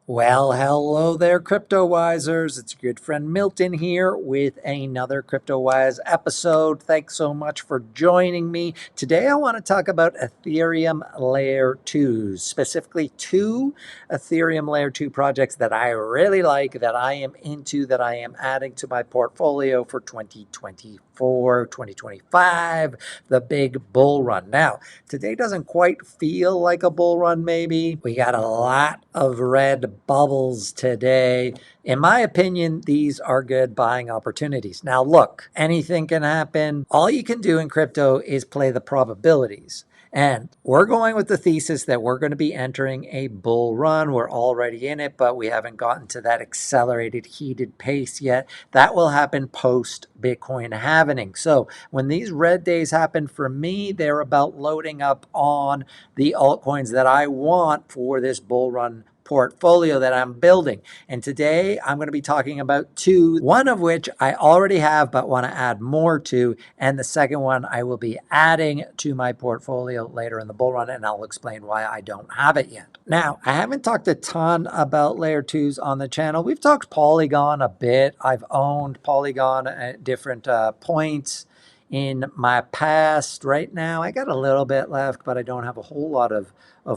Well, hello there, Cryptowisers. It's your good friend Milton here with another Cryptowise episode. Thanks so much for joining me. Today, I want to talk about Ethereum Layer 2s, specifically two Ethereum Layer 2 projects that I really like, that I am into, that I am adding to my portfolio for 2024, 2025, the big bull run. Now, today doesn't quite feel like a bull run, maybe. We got a lot of red bubbles today. In my opinion, these are good buying opportunities. Now, look, anything can happen. All you can do in crypto is play the probabilities. And we're going with the thesis that we're going to be entering a bull run. We're already in it, but we haven't gotten to that accelerated, heated pace yet. That will happen post Bitcoin halvening. So when these red days happen for me, they're about loading up on the altcoins that I want for this bull run portfolio that I'm building. And today I'm going to be talking about two, one of which I already have but want to add more to, and the second one I will be adding to my portfolio later in the bull run, and I'll explain why I don't have it yet. Now, I haven't talked a ton about layer 2s on the channel. We've talked Polygon a bit. I've owned Polygon at different points in my past. Right now, I got a little bit left, but I don't have a whole lot of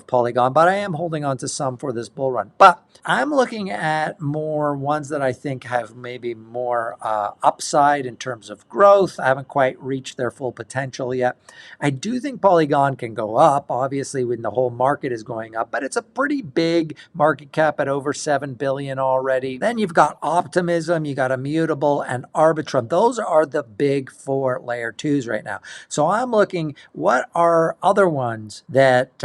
Polygon, but I am holding on to some for this bull run. But I'm looking at more ones that I think have maybe more upside in terms of growth. I haven't quite reached their full potential yet. I do think Polygon can go up, obviously, when the whole market is going up, but it's a pretty big market cap at over 7 billion already. Then you've got Optimism, you got Immutable, and Arbitrum. Those are the big four layer 2s right now. So I'm looking, what are other ones that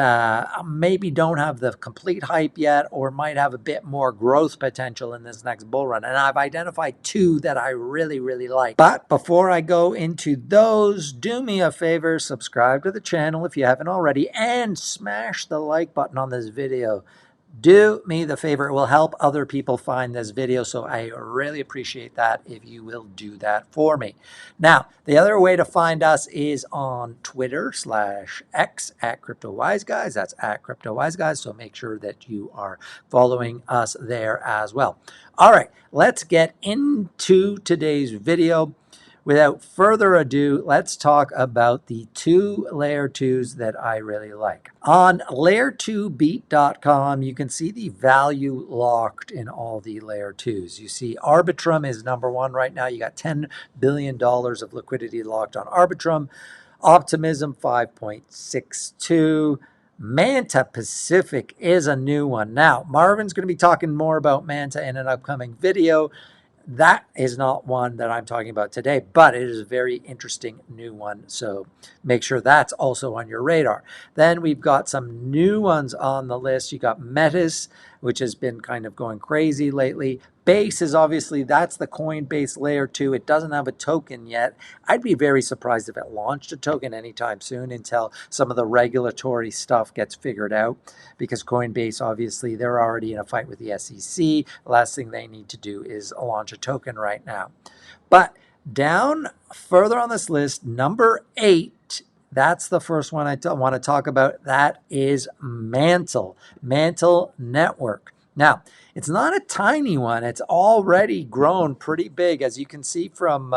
maybe don't have the complete hype yet or might have a bit more growth potential in this next bull run? And I've identified two that I really, really like. But before I go into those, do me a favor, subscribe to the channel if you haven't already, and smash the like button on this video. Do me the favor, it will help other people find this video, so I really appreciate that if you will do that for me. Now, the other way to find us is on Twitter/X at CryptoWiseGuys. That's at CryptoWiseGuys, so make sure that you are following us there as well. All right, let's get into today's video. Without further ado, let's talk about the two layer 2s that I really like. On layer2beat.com, you can see the value locked in all the layer 2s. You see Arbitrum is number one right now. You got $10 billion of liquidity locked on Arbitrum. Optimism 5.62. Manta Pacific is a new one. Now, Marvin's going to be talking more about Manta in an upcoming video. That is not one that I'm talking about today, but it is a very interesting new one. So make sure that's also on your radar. Then we've got some new ones on the list. You got Metis, which has been kind of going crazy lately. Base is obviously, that's the Coinbase layer 2. It doesn't have a token yet. I'd be very surprised if it launched a token anytime soon until some of the regulatory stuff gets figured out, because Coinbase, obviously, they're already in a fight with the SEC. The last thing they need to do is launch a token right now. But down further on this list, number 8, that's the first one I want to talk about. That is Mantle Network. Now, it's not a tiny one. It's already grown pretty big. As you can see from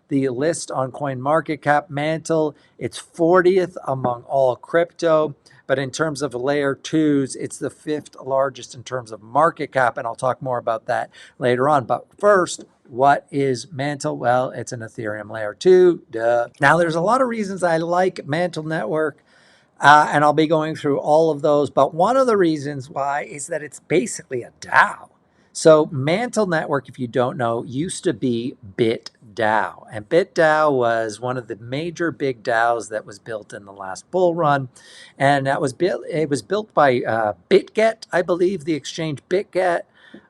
the list on CoinMarketcap, Mantle, it's 40th among all crypto. But in terms of layer 2s, it's the 5th largest in terms of market cap. And I'll talk more about that later on. But first, what is Mantle? Well, it's an Ethereum layer 2. Duh. Now, there's a lot of reasons I like Mantle Network. And I'll be going through all of those. But one of the reasons why is that it's basically a DAO. So Mantle Network, if you don't know, used to be BitDAO. And BitDAO was one of the major big DAOs that was built in the last bull run. And that was built, it was built by BitGet, I believe, the exchange BitGet.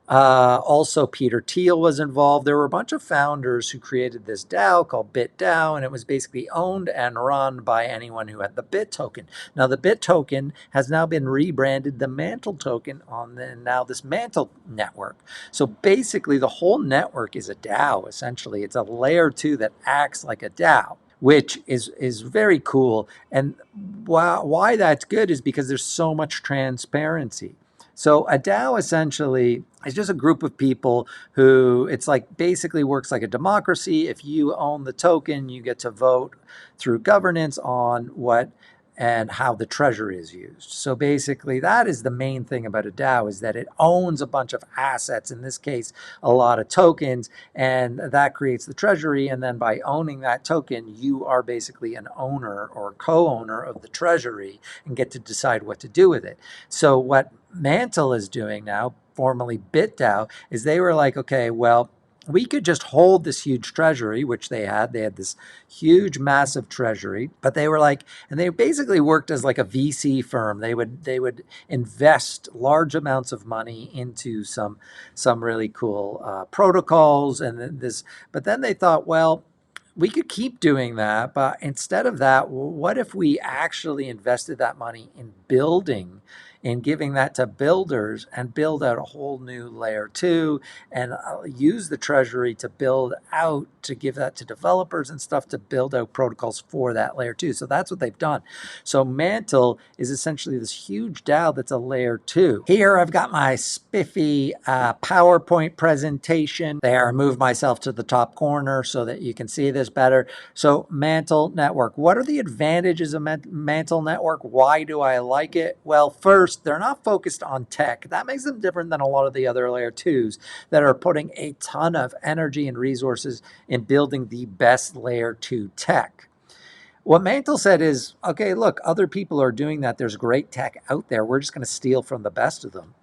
Also, Peter Thiel was involved. There were a bunch of founders who created this DAO called BitDAO, and it was basically owned and run by anyone who had the Bit token. Now, the Bit token has now been rebranded the Mantle token on now this Mantle network. So basically, the whole network is a DAO, essentially. It's a layer 2 that acts like a DAO, which is very cool. And why that's good is because there's so much transparency. So a DAO essentially is just a group of people who, it's like basically works like a democracy. If you own the token, you get to vote through governance on what and how the treasury is used. So basically that is the main thing about a DAO, is that it owns a bunch of assets, in this case, a lot of tokens, and that creates the treasury. And then by owning that token, you are basically an owner or co-owner of the treasury and get to decide what to do with it. So what Mantle is doing now, formerly BitDAO, is they were like, okay, well, we could just hold this huge treasury, which they had. They had this huge, massive treasury, but they were like, and they basically worked as like a VC firm. They would invest large amounts of money into some really cool protocols and this. But then they thought, well, we could keep doing that, but instead of that, what if we actually invested that money in building, in giving that to builders and build out a whole new layer 2 and use the treasury to build out, to give that to developers and stuff to build out protocols for that layer 2. So that's what they've done. So Mantle is essentially this huge DAO that's a layer 2. Here I've got my spiffy PowerPoint presentation there. I moved myself to the top corner so that you can see this better. So Mantle Network, what are the advantages of Mantle Network? Why do I like it? Well, first, they're not focused on tech. That makes them different than a lot of the other layer 2s that are putting a ton of energy and resources in building the best layer 2 tech. What Mantle said is, okay, look, other people are doing that. There's great tech out there. We're just going to steal from the best of them,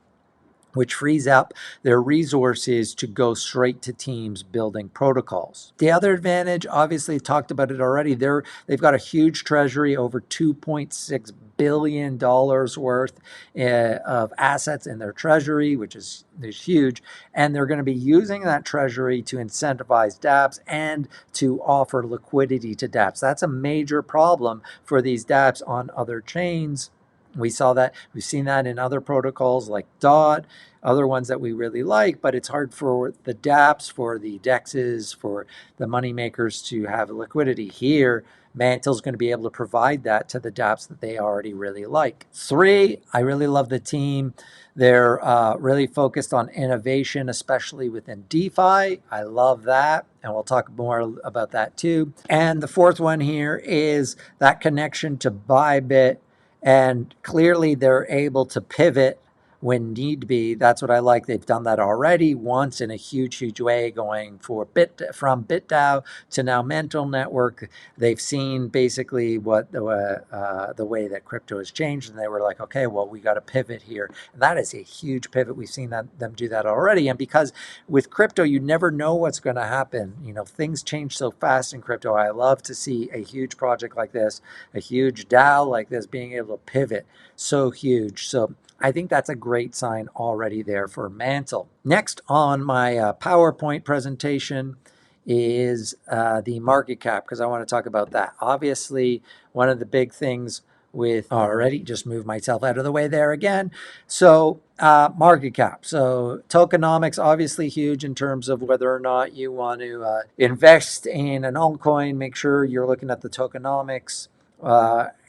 which frees up their resources to go straight to teams building protocols. The other advantage, obviously talked about it already, they've got a huge treasury, over $2.6 billion worth of assets in their treasury, which is huge. And they're going to be using that treasury to incentivize Dapps and to offer liquidity to Dapps. That's a major problem for these Dapps on other chains. We saw that, we've seen that in other protocols like DOT, other ones that we really like, but it's hard for the Dapps, for the DEXs, for the money makers to have liquidity. Here, Mantle's going to be able to provide that to the Dapps that they already really like. 3, I really love the team. They're really focused on innovation, especially within DeFi. I love that, and we'll talk more about that too. And the 4th one here is that connection to Bybit. And clearly they're able to pivot when need be. That's what I like. They've done that already once in a huge way, going from BitDAO to now Mantle Network. They've seen basically what the way that crypto has changed, and they were like, okay, well, we got to pivot here. And that is a huge pivot. We've seen them do that already. And because with crypto, you never know what's going to happen. You know, things change so fast in crypto. I love to see a huge project like this, a huge DAO like this, being able to pivot so huge. So I think that's a great sign already there for Mantle. Next on my PowerPoint presentation is the market cap, because I want to talk about that. Obviously, one of the big things with already, just move myself out of the way there again. So market cap. So tokenomics, obviously huge in terms of whether or not you want to invest in an altcoin. Make sure you're looking at the tokenomics.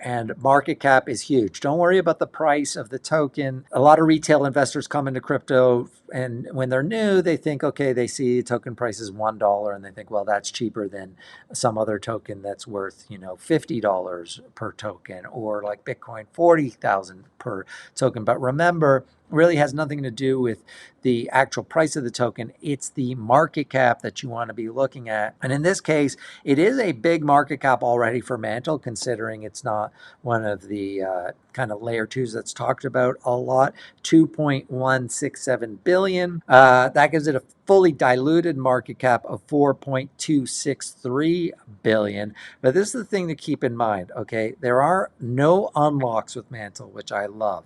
And market cap is huge. Don't worry about the price of the token. A lot of retail investors come into crypto, and when they're new, they think, okay, they see token price is $1 and they think, well, that's cheaper than some other token that's worth, $50 per token, or like Bitcoin, 40,000 per token. But remember, really has nothing to do with the actual price of the token. It's the market cap that you want to be looking at. And in this case, it is a big market cap already for Mantle, considering it's not one of the kind of layer 2s that's talked about a lot. 2.167 billion. That gives it a fully diluted market cap of 4.263 billion. But this is the thing to keep in mind, okay? There are no unlocks with Mantle, which I love.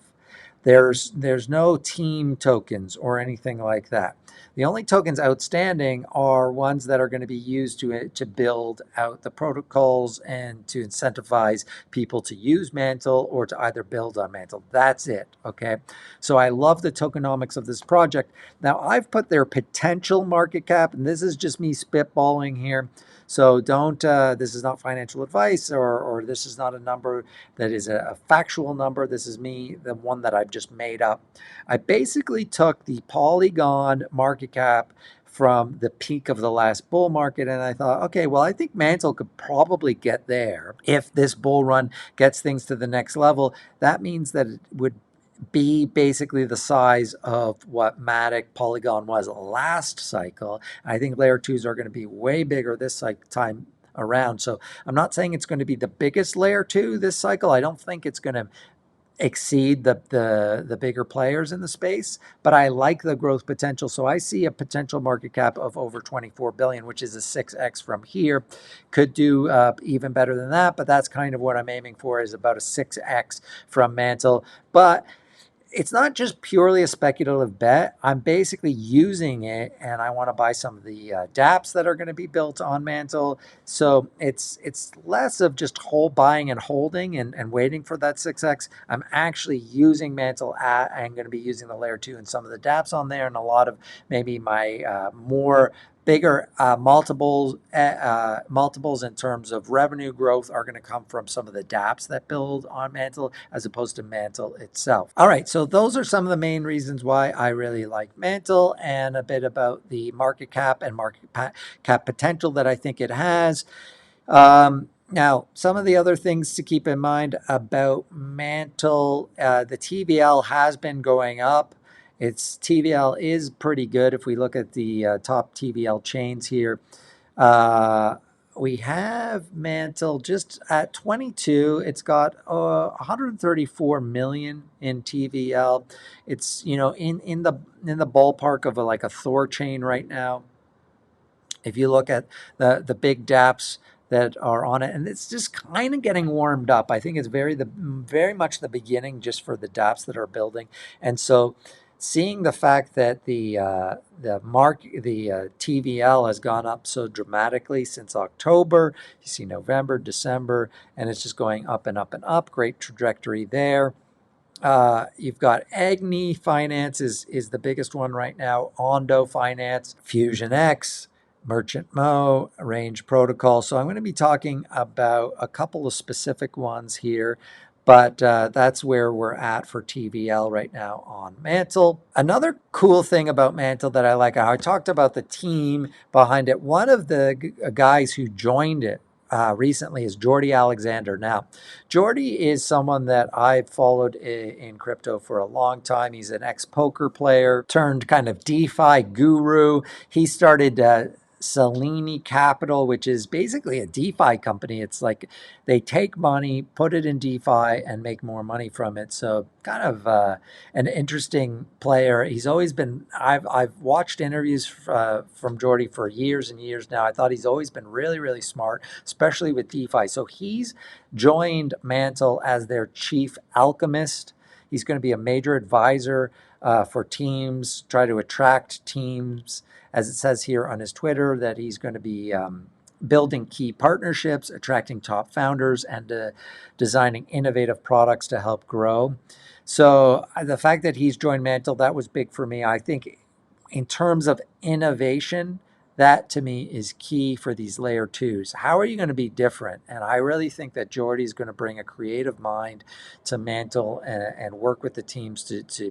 There's no team tokens or anything like that. The only tokens outstanding are ones that are going to be used to build out the protocols and to incentivize people to use Mantle or to either build on Mantle. That's it, okay? So I love the tokenomics of this project. Now, I've put their potential market cap, and this is just me spitballing here. So don't, this is not financial advice, or this is not a number that is a factual number. This is me, the one that I've just made up. I basically took the Polygon market cap from the peak of the last bull market, and I thought, okay, well, I think Mantle could probably get there. If this bull run gets things to the next level, that means that it would be basically the size of what Matic Polygon was last cycle. I think layer 2s are going to be way bigger this time around. So I'm not saying it's going to be the biggest layer 2 this cycle. I don't think it's going to exceed the bigger players in the space, but I like the growth potential. So I see a potential market cap of over 24 billion, which is a 6x from here. Could do even better than that, but that's kind of what I'm aiming for, is about a 6x from Mantle. But it's not just purely a speculative bet. I'm basically using it, and I want to buy some of the Dapps that are going to be built on Mantle. So it's less of just buying and holding and waiting for that 6x. I'm actually using Mantle I'm going to be using the layer 2 and some of the Dapps on there, and a lot of maybe my more bigger multiples in terms of revenue growth are going to come from some of the Dapps that build on Mantle as opposed to Mantle itself. All right, so those are some of the main reasons why I really like Mantle, and a bit about the market cap and market cap potential that I think it has. Now, some of the other things to keep in mind about Mantle, the TVL has been going up. Its TVL is pretty good. If we look at the top TVL chains here, we have Mantle just at 22. It's got 134 million in TVL. It's, you know, in the ballpark of like a Thor chain right now. If you look at the big Dapps that are on it, and it's just kind of getting warmed up. I think it's very much the beginning just for the Dapps that are building, and so seeing the fact that the TVL has gone up so dramatically since October, you see November, December, and it's just going up and up and up. Great trajectory there. You've got Agni Finance is the biggest one right now. Ondo Finance, Fusion X, Merchant Mo, Range Protocol. So I'm going to be talking about a couple of specific ones here, but that's where we're at for TVL right now on Mantle. Another cool thing about Mantle that I like, I talked about the team behind it. One of the guys who joined it recently is Jordy Alexander. Now, Jordy is someone that I've followed in crypto for a long time. He's an ex-poker player turned kind of DeFi guru. He started Selene Capital, which is basically a DeFi company. It's like they take money, put it in DeFi, and make more money from it. So kind of an interesting player. He's always been, I've watched interviews from Jordy for years and years now. I thought he's always been really, really smart, especially with DeFi. So he's joined Mantle as their chief alchemist. He's going to be a major advisor for teams, try to attract teams, as it says here on his Twitter, that he's going to be building key partnerships, attracting top founders, and designing innovative products to help grow. So the fact that he's joined Mantle, that was big for me. I think in terms of innovation, that to me is key for these layer 2s. How are you going to be different? And I really think that Jordy is going to bring a creative mind to Mantle and work with the teams to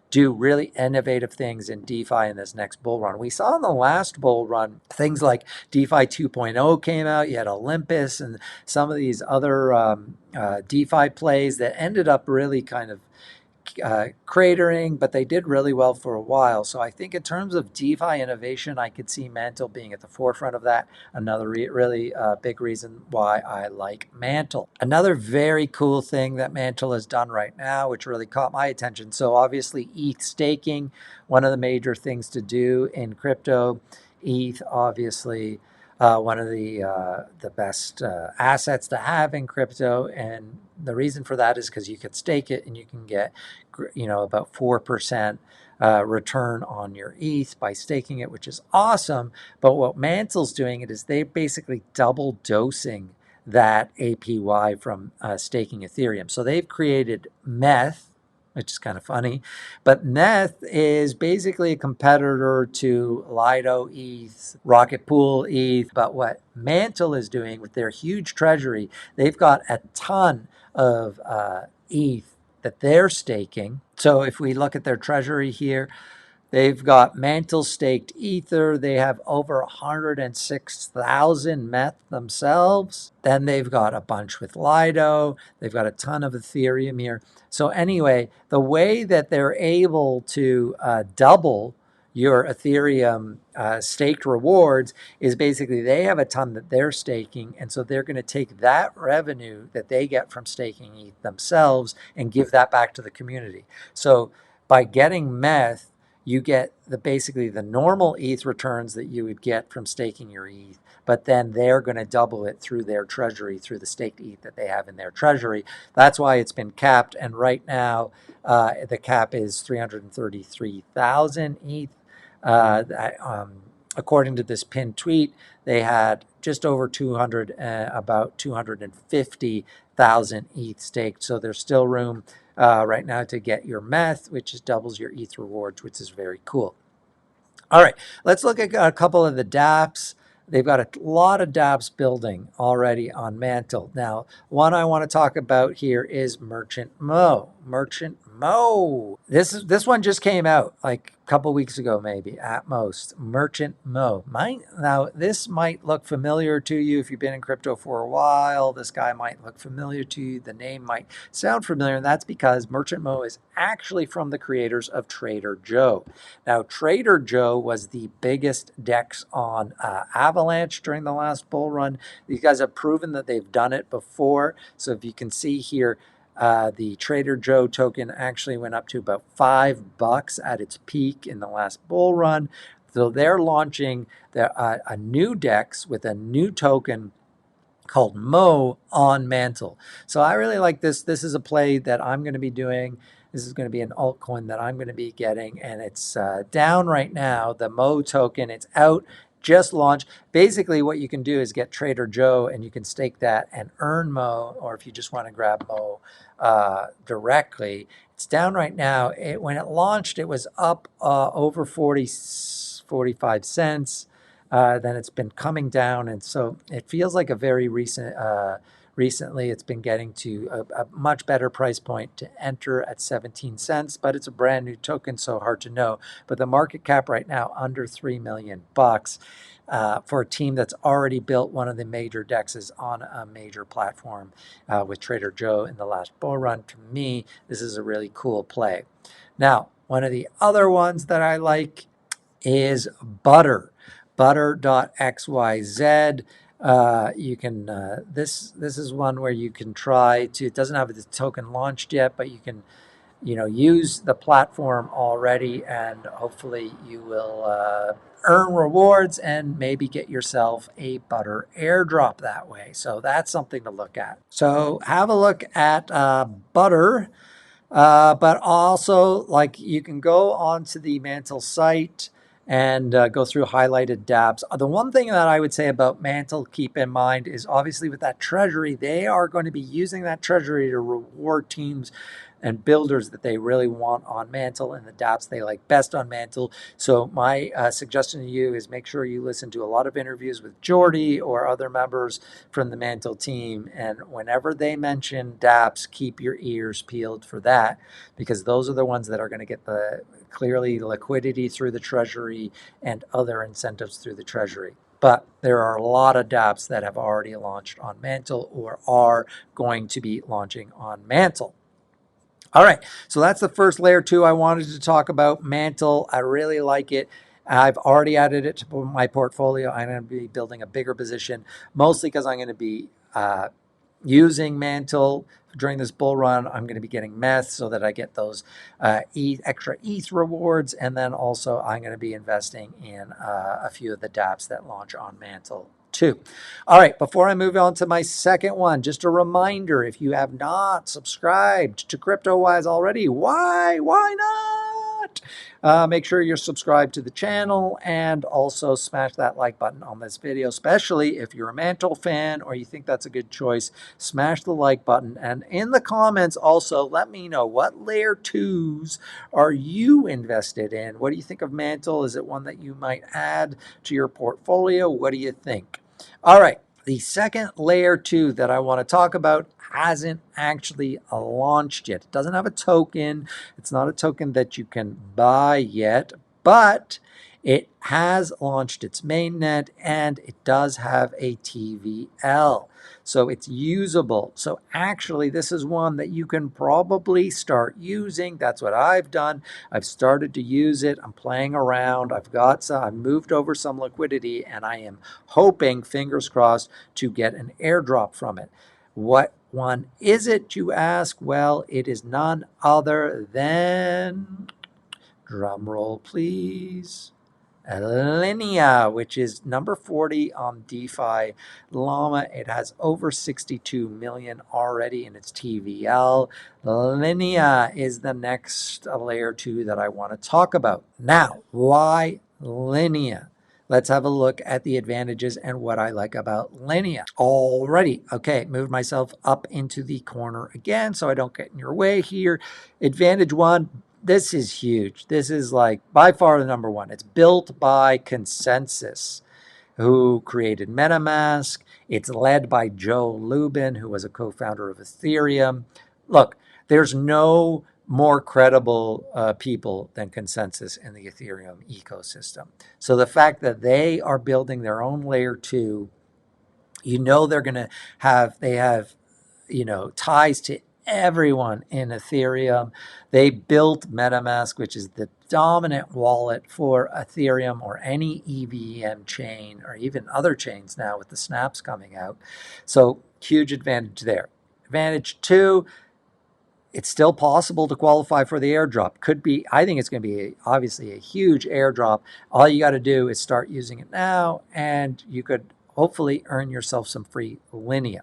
do really innovative things in DeFi in this next bull run. We saw in the last bull run, things like DeFi 2.0 came out. You had Olympus and some of these other DeFi plays that ended up really kind of cratering, but they did really well for a while. So I think in terms of DeFi innovation, I could see Mantle being at the forefront of that. Another really big reason why I like Mantle. Another very cool thing that Mantle has done right now, which really caught my attention. So obviously ETH staking, one of the major things to do in crypto. ETH, obviously, one of the best assets to have in crypto, and the reason for that is because you could stake it and you can get, you know, about 4% return on your ETH by staking it, which is awesome. But what Mantle's doing it is they basically double dosing that APY from staking Ethereum. So they've created Meth, which is kind of funny. But Meth is basically a competitor to Lido ETH, Rocket Pool ETH. But what Mantle is doing with their huge treasury, they've got a ton of ETH that they're staking. So if we look at their treasury here, they've got Mantle staked Ether. They have over 106,000 Meth themselves. Then they've got a bunch with Lido. They've got a ton of Ethereum here. So anyway, the way that they're able to double your Ethereum staked rewards is basically they have a ton that they're staking. And so they're going to take that revenue that they get from staking ETH themselves and give that back to the community. So by getting Meth, you get basically the normal ETH returns that you would get from staking your ETH, but then they're going to double it through their treasury, through the staked ETH that they have in their treasury. That's why it's been capped, and right now the cap is 333,000 ETH. According to this pinned tweet, they had just over 200, about 250,000 ETH staked, so there's still room right now to get your Meth, which is doubles your ETH rewards, which is very cool. All right, let's look at a couple of the Dapps. They've got a lot of Dapps building already on Mantle. Now, one I want to talk about here is Merchant Mo. Merchant Mo. This one just came out like a couple weeks ago, maybe at most. Merchant Mo. Now, this might look familiar to you if you've been in crypto for a while. This guy might look familiar to you. The name might sound familiar, and that's because Merchant Mo is actually from the creators of Trader Joe. Now, Trader Joe was the biggest DEX on Avalanche during the last bull run. These guys have proven that they've done it before. So if you can see here, the Trader Joe token actually went up to about $5 at its peak in the last bull run. So they're launching a new DEX with a new token called Mo on Mantle. So I really like this. This is a play that I'm going to be doing. This is going to be an altcoin that I'm going to be getting, and it's down right now, the Mo token. It's out, just launched. Basically, what you can do is get Trader Joe, and you can stake that and earn Mo, or if you just want to grab Mo directly. It's down right now. When it launched, it was up over 45 cents. Then it's been coming down, and so it feels like a very recently it's been getting to a much better price point to enter at 17 cents, but it's a brand new token, so hard to know. But the market cap right now under $3 million for a team that's already built one of the major DEXs on a major platform with Trader Joe in the last bull run. To me, this is a really cool play. Now, one of the other ones that I like is Butter. Butter.xyz. You can this is one where you can try to, it doesn't have the token launched yet, but you can use the platform already, and hopefully you will earn rewards and maybe get yourself a Butter airdrop that way. So that's something to look at. So have a look at Butter. But also, like, you can go onto the Mantle site and go through highlighted Dapps. The one thing that I would say about Mantle, keep in mind, is obviously with that treasury, they are going to be using that treasury to reward teams and builders that they really want on Mantle, and the Dapps they like best on Mantle. So my suggestion to you is make sure you listen to a lot of interviews with Jordy or other members from the Mantle team, and whenever they mention Dapps, keep your ears peeled for that, because those are the ones that are going to get the clearly liquidity through the treasury and other incentives through the treasury. But there are a lot of Dapps that have already launched on Mantle or are going to be launching on Mantle. All right, so that's the first layer 2 I wanted to talk about. Mantle, I really like it. I've already added it to my portfolio. I'm going to be building a bigger position, mostly because I'm going to be using Mantle during this bull run. I'm going to be getting Meth so that I get those extra ETH rewards, and then also I'm going to be investing in a few of the Dapps that launch on Mantle too. All right, before I move on to my second one, just a reminder, if you have not subscribed to Cryptowise already, why not? Make sure you're subscribed to the channel, and also smash that like button on this video, especially if you're a Mantle fan or you think that's a good choice. Smash the like button, and in the comments also let me know, what layer 2s are you invested in? What do you think of Mantle? Is it one that you might add to your portfolio? What do you think? All right, The second layer 2 that I want to talk about hasn't actually launched yet. It doesn't have a token. It's not a token that you can buy yet, but it has launched its mainnet and it does have a TVL. So it's usable. So actually, this is one that you can probably start using. That's what I've done. I've started to use it. I'm playing around. I've moved over some liquidity and I am hoping, fingers crossed, to get an airdrop from it. What one is it, you ask? Well, it is none other than, drum roll please, Linea, which is number 40 on DeFi Llama. It has over 62 million already in its TVL. Linea is the next layer 2 that I want to talk about. Now, why Linea? Let's have a look at the advantages and what I like about Linea. Alrighty, okay, moved myself up into the corner again so I don't get in your way here. Advantage 1, this is huge. This is like by far the number 1. It's built by Consensus, who created MetaMask. It's led by Joe Lubin, who was a co-founder of Ethereum. Look, there's no more credible people than Consensus in the Ethereum ecosystem. So the fact that they are building their own layer 2, you know they're going to they have, ties to everyone in Ethereum. They built MetaMask, which is the dominant wallet for Ethereum or any EVM chain or even other chains now with the snaps coming out. So huge advantage there. Advantage 2, it's still possible to qualify for the airdrop. Could be, I think it's going to be obviously a huge airdrop. All you got to do is start using it now and you could hopefully earn yourself some free Linea.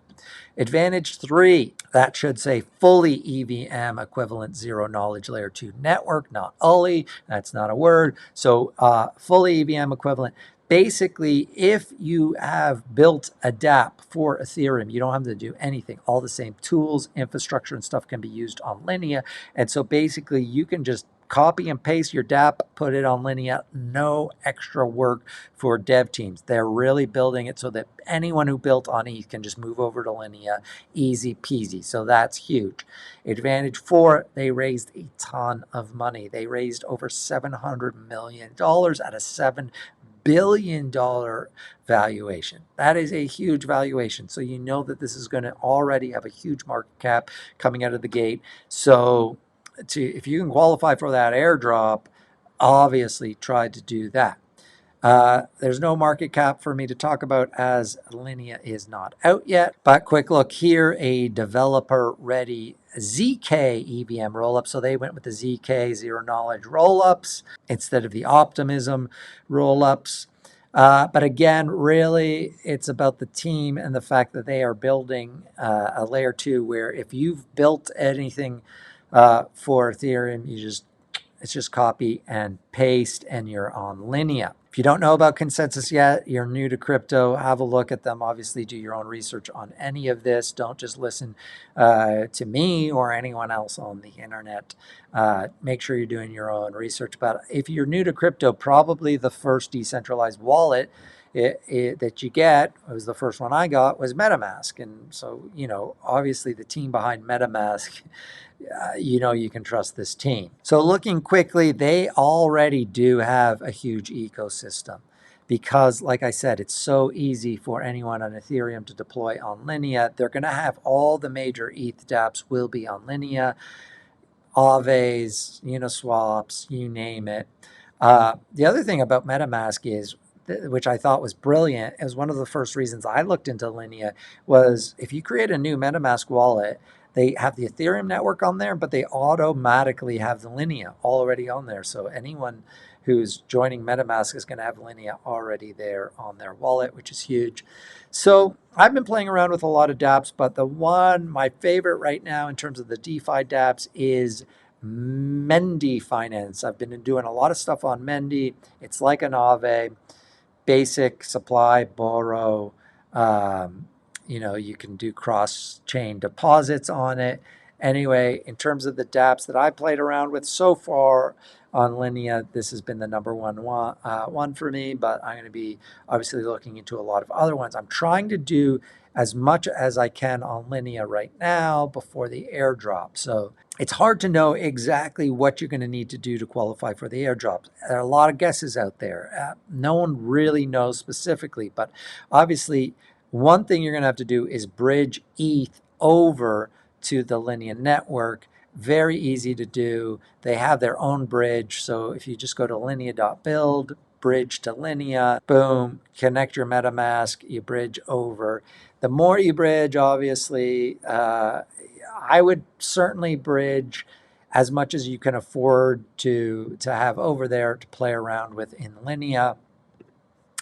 Advantage 3, that should say fully EVM equivalent zero knowledge layer 2 network, not ULI. That's not a word. So fully EVM equivalent. Basically, if you have built a Dapps for Ethereum, you don't have to do anything. All the same tools, infrastructure, and stuff can be used on Linea. And so basically, you can just copy and paste your Dapps, put it on Linea, no extra work for dev teams. They're really building it so that anyone who built on ETH can just move over to Linea, easy peasy. So that's huge. Advantage 4, they raised a ton of money. They raised over $700 million at a $7 billion valuation. That is a huge valuation. So you know that this is going to already have a huge market cap coming out of the gate. So if you can qualify for that airdrop, obviously try to do that. There's no market cap for me to talk about as Linea is not out yet. But quick look here, a developer ready ZK EVM rollup. So they went with the ZK zero knowledge rollups instead of the Optimism rollups. But again, really, it's about the team and the fact that they are building a layer 2 where if you've built anything for Ethereum, it's just copy and paste and you're on Linea. If you don't know about Consensus yet, you're new to crypto, have a look at them. Obviously, do your own research on any of this. Don't just listen to me or anyone else on the internet. Make sure you're doing your own research. But if you're new to crypto, probably the first decentralized wallet that you get, it was the first one I got, was MetaMask. And so, obviously the team behind MetaMask, you can trust this team. So looking quickly, they already do have a huge ecosystem because, like I said, it's so easy for anyone on Ethereum to deploy on Linea. They're going to have all the major ETH dApps will be on Linea, Aves, Uniswaps, you name it. The other thing about MetaMask is, which I thought was brilliant, is one of the first reasons I looked into Linea was if you create a new MetaMask wallet, they have the Ethereum network on there, but they automatically have the Linea already on there. So anyone who's joining MetaMask is going to have Linea already there on their wallet, which is huge. So I've been playing around with a lot of dApps, but my favorite right now in terms of the DeFi dApps is Mendy Finance. I've been doing a lot of stuff on Mendy. It's like an Aave, basic supply, borrow. You can do cross-chain deposits on it. Anyway, in terms of the dApps that I played around with so far, on Linea. This has been the number one for me, but I'm going to be obviously looking into a lot of other ones. I'm trying to do as much as I can on Linea right now before the airdrop. So it's hard to know exactly what you're going to need to do to qualify for the airdrop. There are a lot of guesses out there. No one really knows specifically, but obviously one thing you're going to have to do is bridge ETH over to the Linea network. Very easy to do. They have their own bridge. So if you just go to linea.build, bridge to Linea, boom, connect your MetaMask, you bridge over. The more you bridge, obviously, I would certainly bridge as much as you can afford to have over there to play around with in Linea.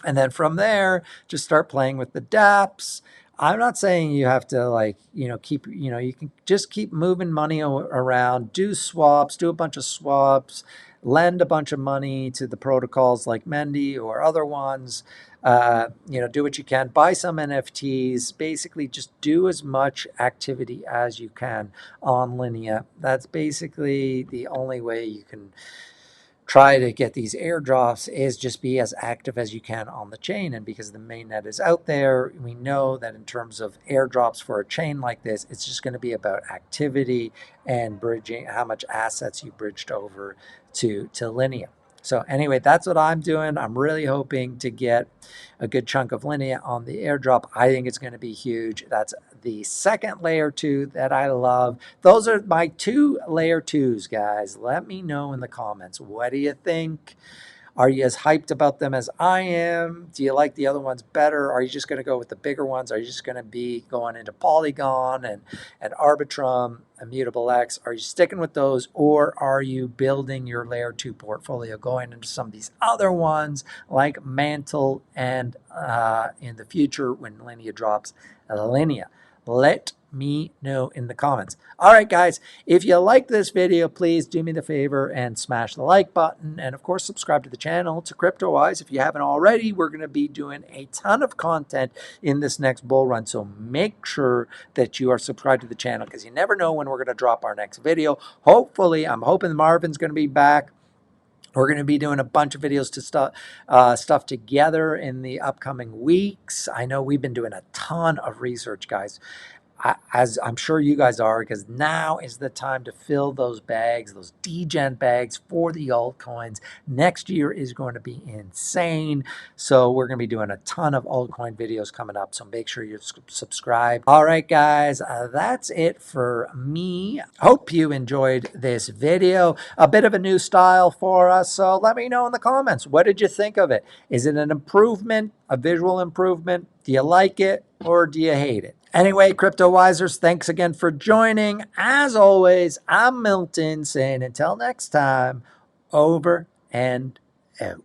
And then from there, just start playing with the Dapps. I'm not saying you have to keep, you can just keep moving money around, do swaps, do a bunch of swaps, lend a bunch of money to the protocols like Mendy or other ones. Do what you can, buy some NFTs, basically just do as much activity as you can on Linea. That's basically the only way you can try to get these airdrops, is just be as active as you can on the chain. And because the mainnet is out there, we know that in terms of airdrops for a chain like this, it's just going to be about activity and bridging, how much assets you bridged over to Linea. So anyway, that's what I'm doing. I'm really hoping to get a good chunk of Linea on the airdrop. I think it's going to be huge. That's the second layer 2 that I love. Those are my 2 layer 2s, guys. Let me know in the comments. What do you think? Are you as hyped about them as I am? Do you like the other ones better? Are you just going to go with the bigger ones? Are you just going to be going into Polygon and Arbitrum, Immutable X? Are you sticking with those, or are you building your layer 2 portfolio going into some of these other ones like Mantle and in the future when Linea drops Linea? Let me know in the comments. All right, guys, if you like this video, please do me the favor and smash the like button. And of course, subscribe to the channel, to Cryptowise. If you haven't already, we're going to be doing a ton of content in this next bull run. So make sure that you are subscribed to the channel, because you never know when we're going to drop our next video. Hopefully, I'm hoping Marvin's going to be back. We're going to be doing a bunch of videos to stuff together in the upcoming weeks. I know we've been doing a ton of research, guys, as I'm sure you guys are, because now is the time to fill those bags, those degen bags for the altcoins. Next year is going to be insane. So we're going to be doing a ton of altcoin videos coming up. So make sure you're subscribed. All right, guys, that's it for me. Hope you enjoyed this video. A bit of a new style for us. So let me know in the comments. What did you think of it? Is it an improvement, a visual improvement? Do you like it, or do you hate it? Anyway, Cryptowisers, thanks again for joining. As always, I'm Milton saying until next time, over and out.